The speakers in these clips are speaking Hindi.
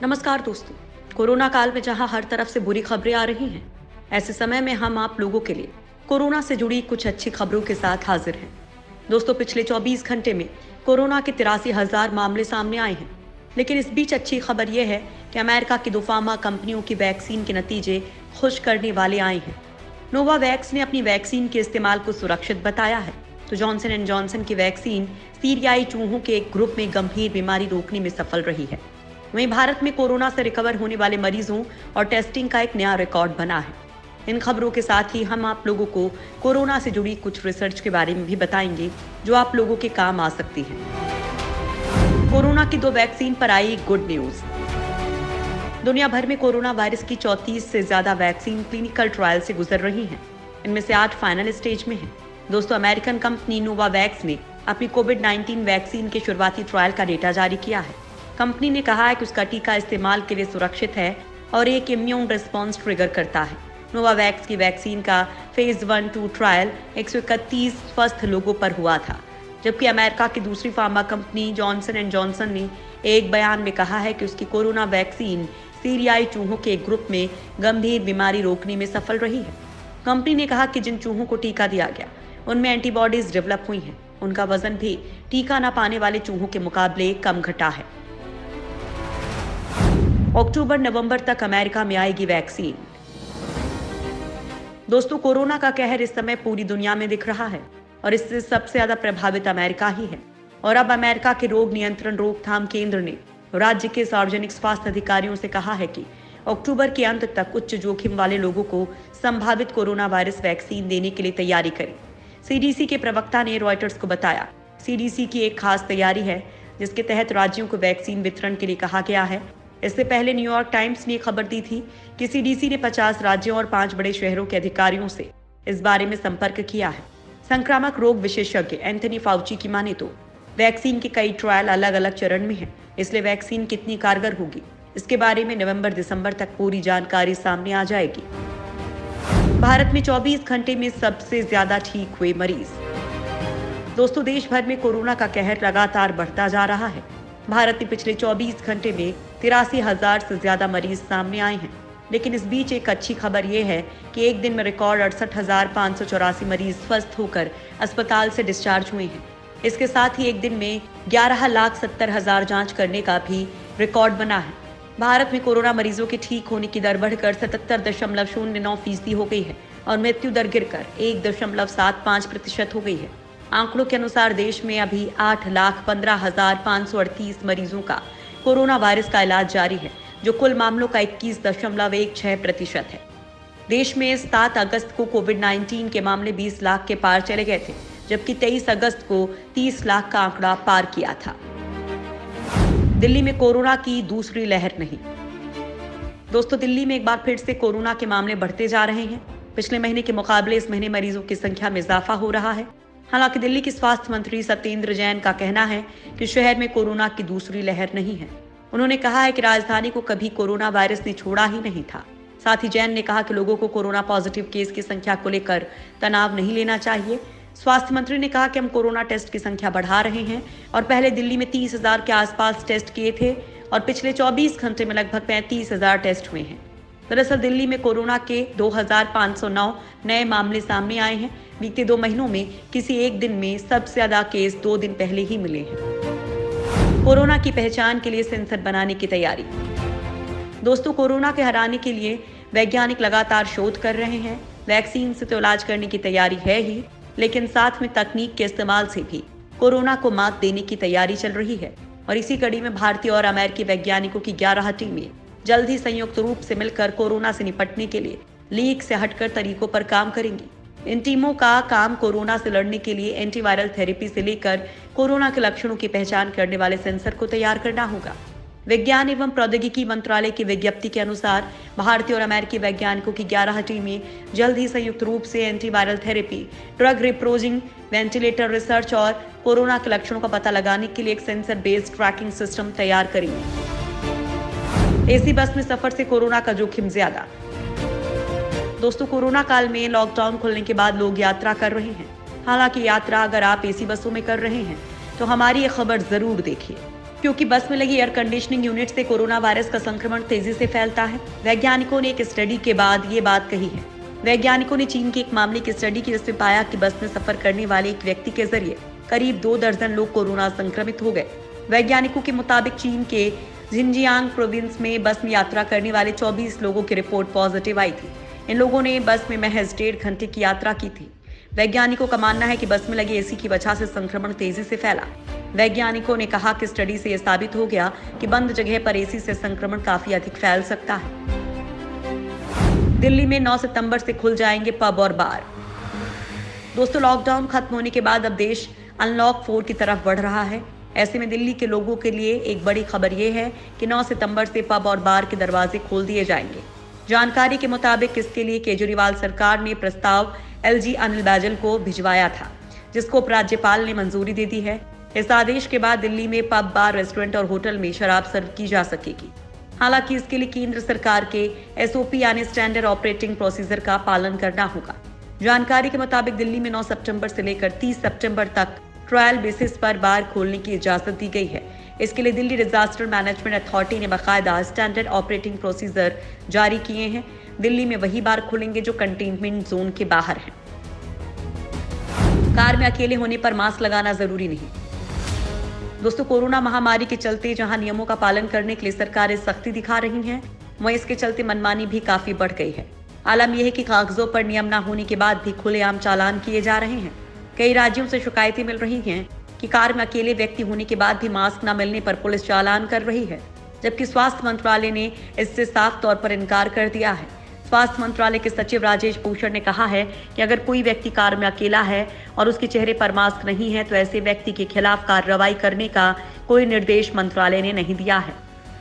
नमस्कार दोस्तों। कोरोना काल में जहां हर तरफ से बुरी खबरें आ रही हैं, ऐसे समय में हम आप लोगों के लिए कोरोना से जुड़ी कुछ अच्छी खबरों के साथ हाजिर हैं। दोस्तों, पिछले 24 घंटे में कोरोना के 83,000 मामले सामने आए हैं। लेकिन इस बीच अच्छी खबर यह है कि अमेरिका की दो फार्मा कंपनियों की वैक्सीन के नतीजे खुश करने वाले आए हैं। नोवावैक्स ने अपनी वैक्सीन के इस्तेमाल को सुरक्षित बताया है, तो जॉनसन एंड जॉनसन की वैक्सीन सीरियाई चूहों के एक ग्रुप में गंभीर बीमारी रोकने में सफल रही है। वहीं भारत में कोरोना से रिकवर होने वाले मरीजों और टेस्टिंग का एक नया रिकॉर्ड बना है। इन खबरों के साथ ही हम आप लोगों को कोरोना से जुड़ी कुछ रिसर्च के बारे में भी बताएंगे जो आप लोगों के काम आ सकती है। कोरोना की दो वैक्सीन पर आई गुड न्यूज। दुनिया भर में कोरोना वायरस की 34 से ज्यादा वैक्सीन क्लिनिकल ट्रायल से गुजर रही हैं। इनमें से 8 फाइनल स्टेज में हैं। दोस्तों, अमेरिकन कंपनी नोवावैक्स ने अपनी कोविड-19 वैक्सीन के शुरुआती ट्रायल का डेटा जारी किया है। कंपनी ने कहा है कि उसका टीका इस्तेमाल के लिए सुरक्षित है और एक इम्यून रिस्पॉन्स ट्रिगर करता है। नोवावैक्स की वैक्सीन का फेज 1-2 ट्रायल 131 स्वस्थ लोगों पर हुआ था, जबकि अमेरिका की दूसरी pharma company Johnson and Johnson ने एक बयान में कहा है कि उसकी कोरोना वैक्सीन सीरियाई चूहों के एक ग्रुप में गंभीर बीमारी रोकने में सफल रही है। कंपनी ने कहा कि जिन चूहों को टीका दिया गया उनमें एंटीबॉडीज डेवलप हुई हैं। उनका वजन भी टीका न पाने वाले चूहों के मुकाबले कम घटा है। अक्टूबर-नवंबर तक अमेरिका में आएगी वैक्सीन। दोस्तों, कोरोना का कहर इस समय पूरी दुनिया में दिख रहा है और इससे सबसे ज्यादा प्रभावित अमेरिका ही है। और अब अमेरिका के रोग नियंत्रण रोकथाम केंद्र ने राज्य के सार्वजनिक स्वास्थ्य अधिकारियों से कहा है कि अक्टूबर के अंत तक उच्च जोखिम वाले लोगों को संभावित कोरोना वायरस वैक्सीन देने के लिए तैयारी करें। सीडीसी के प्रवक्ता ने रॉयटर्स को बताया, सीडीसी की एक खास तैयारी है जिसके तहत राज्यों को वैक्सीन वितरण के लिए कहा गया है। इससे पहले न्यूयॉर्क टाइम्स ने खबर दी थी कि सीडीसी ने 50 राज्यों और 5 बड़े शहरों के अधिकारियों से इस बारे में संपर्क किया है। संक्रामक रोग विशेषज्ञ एंथनी फाउची की माने तो वैक्सीन के कई ट्रायल अलग अलग चरण में हैं, इसलिए वैक्सीन कितनी कारगर होगी इसके बारे में नवंबर-दिसंबर तक पूरी जानकारी सामने आ जाएगी। भारत में 24 घंटे में सबसे ज्यादा ठीक हुए मरीज। दोस्तों, देश भर में कोरोना का कहर लगातार बढ़ता जा रहा है। भारत में पिछले 24 घंटे में 83,000 से ज्यादा मरीज सामने आए हैं। लेकिन इस बीच एक अच्छी खबर यह है कि एक दिन में रिकॉर्ड 68,584 मरीज स्वस्थ होकर अस्पताल से डिस्चार्ज हुए हैं। इसके साथ ही एक दिन में 11,70,000 जांच करने का भी रिकॉर्ड बना है। भारत में कोरोना मरीजों के ठीक होने की दर बढ़कर 77.09% हो गई है और मृत्यु दर गिरकर 1.75% हो गई है। आंकड़ों के अनुसार देश में अभी 8,15,538 मरीजों का कोरोना वायरस का इलाज जारी है, जो कुल मामलों का 21.16% है। देश में 7 अगस्त को कोविड-19 के मामले 20 लाख के पार चले गए थे, जबकि 23 अगस्त को 30 लाख का आंकड़ा पार किया था। दिल्ली में कोरोना की दूसरी लहर नहीं। दोस्तों, दिल्ली में एक बार फिर से कोरोना के मामले बढ़ते जा रहे हैं। पिछले महीने के मुकाबले इस महीने मरीजों की संख्या में इजाफा हो रहा है। हालांकि दिल्ली के स्वास्थ्य मंत्री सत्येंद्र जैन का कहना है कि शहर में कोरोना की दूसरी लहर नहीं है। उन्होंने कहा है कि राजधानी को कभी कोरोना वायरस ने छोड़ा ही नहीं था। साथ ही जैन ने कहा कि लोगों को कोरोना पॉजिटिव केस की संख्या को लेकर तनाव नहीं लेना चाहिए। स्वास्थ्य मंत्री ने कहा कि हम कोरोना टेस्ट की संख्या बढ़ा रहे हैं और पहले दिल्ली में 30,000 के आसपास टेस्ट किए थे और पिछले 24 घंटे में लगभग 35,000 टेस्ट हुए हैं। दरअसल दिल्ली में कोरोना के 2,509 नए मामले सामने आए हैं। बीते 2 महीनों में किसी एक दिन में सबसे ज्यादा केस 2 दिन पहले ही मिले हैं। कोरोना की पहचान के लिए सेंसर बनाने की तैयारी। दोस्तों, कोरोना के हराने के लिए वैज्ञानिक लगातार शोध कर रहे हैं। वैक्सीन से तो इलाज करने की तैयारी है ही, लेकिन साथ में तकनीक के इस्तेमाल से भी कोरोना को मात देने की तैयारी चल रही है। और इसी कड़ी में भारतीय और अमेरिकी वैज्ञानिकों की 11 टीमें जल्द ही संयुक्त रूप से मिलकर कोरोना से निपटने के लिए लीक से हटकर तरीकों पर काम करेंगी। इन टीमों का काम कोरोना से लड़ने के लिए एंटीवायरल थेरेपी से लेकर कोरोना के लक्षणों की पहचान करने वाले सेंसर को तैयार करना होगा। विज्ञान एवं प्रौद्योगिकी मंत्रालय की विज्ञप्ति के अनुसार भारतीय और अमेरिकी वैज्ञानिकों की 11 टीमें जल्द ही संयुक्त रूप से antiviral therapy, drug repurposing, ventilator research और कोरोना के लक्षणों का पता लगाने के लिए एक सेंसर बेस्ड ट्रैकिंग सिस्टम तैयार करेंगे। एसी बस में सफर से कोरोना का जोखिम ज्यादा। दोस्तों, कोरोना काल में लॉकडाउन खुलने के बाद लोग यात्रा कर रहे हैं। हालांकि यात्रा अगर आप एसी बसों में कर रहे हैं तो हमारी ये खबर जरूर देखिए। क्योंकि बस में लगी एयर कंडीशनिंग यूनिट से कोरोना वायरस का संक्रमण तेजी से फैलता है। वैज्ञानिकों ने एक स्टडी के बाद ये बात कही है। वैज्ञानिकों ने चीन के एक मामले की स्टडी की, जिसमें पाया कि बस में सफर करने वाले एक व्यक्ति के जरिए करीब 2 दर्जन लोग कोरोना संक्रमित हो गए। वैज्ञानिकों के मुताबिक चीन के जिनजियांग प्रोविंस में बस में यात्रा करने वाले 24 लोगों की रिपोर्ट पॉजिटिव आई थी। इन लोगों ने बस में महज 1.5 घंटे की यात्रा की थी। वैज्ञानिकों का मानना है कि बस में लगे एसी की वजह से संक्रमण तेजी से फैला। वैज्ञानिकों ने कहा कि स्टडी से यह साबित हो गया कि बंद जगह पर एसी से संक्रमण काफी अधिक फैल सकता है। दिल्ली में 9 सितंबर से खुल जाएंगे पब और बार। दोस्तों, लॉकडाउन खत्म होने के बाद अब देश अनलॉक 4 की तरफ बढ़ रहा है। ऐसे में दिल्ली के लोगों के लिए एक बड़ी खबर यह है कि 9 सितंबर से पब और बार के दरवाजे खोल दिए जाएंगे। जानकारी के मुताबिक इसके लिए केजरीवाल सरकार ने प्रस्ताव LG अनिल बैजल को भिजवाया था, जिसको उपराज्यपाल ने मंजूरी दे दी है। इस आदेश के बाद दिल्ली में पब, बार, रेस्टोरेंट और होटल में शराब सर्व की जा सकेगी। हालांकि इसके लिए केंद्र सरकार के SOP यानी स्टैंडर्ड ऑपरेटिंग प्रोसीजर का पालन करना होगा। जानकारी के मुताबिक दिल्ली में 9 सितंबर से लेकर 30 सितंबर तक ट्रायल बेसिस पर बार खोलने की इजाजत दी गई है। इसके लिए दिल्ली डिजास्टर मैनेजमेंट अथॉरिटी ने बाकायदा स्टैंडर्ड ऑपरेटिंग प्रोसीजर जारी किए हैं। दिल्ली में वही बार खुलेंगे जो कंटेनमेंट जोन के बाहर हैं। कार में अकेले होने पर मास्क लगाना जरूरी नहीं। दोस्तों, कोरोना महामारी के चलते जहां नियमों का पालन करने के लिए सरकारें सख्ती दिखा रही हैं, वहीं इसके चलते मनमानी भी काफी बढ़ गई है। आलम यह है कि कागजों पर नियम न होने के बाद भी खुलेआम चालान किए जा रहे हैं। कई राज्यों से शिकायतें मिल रही हैं कि कार में अकेले व्यक्ति होने के बाद भी मास्क न मिलने पर पुलिस चालान कर रही है, जबकि स्वास्थ्य मंत्रालय ने इससे साफ तौर पर इनकार कर दिया है। स्वास्थ्य मंत्रालय के सचिव राजेश भूषण ने कहा है कि अगर कोई व्यक्ति कार में अकेला है और उसके चेहरे पर मास्क नहीं है तो ऐसे व्यक्ति के खिलाफ कार्रवाई करने का कोई निर्देश मंत्रालय ने नहीं दिया है।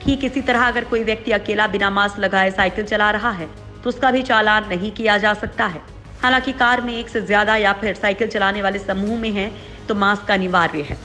ठीक इसी तरह अगर कोई व्यक्ति अकेला बिना मास्क लगाए साइकिल चला रहा है तो उसका भी चालान नहीं किया जा सकता है। हालांकि कार में एक से ज्यादा या फिर साइकिल चलाने वाले समूह में है तो मास्क अनिवार्य है।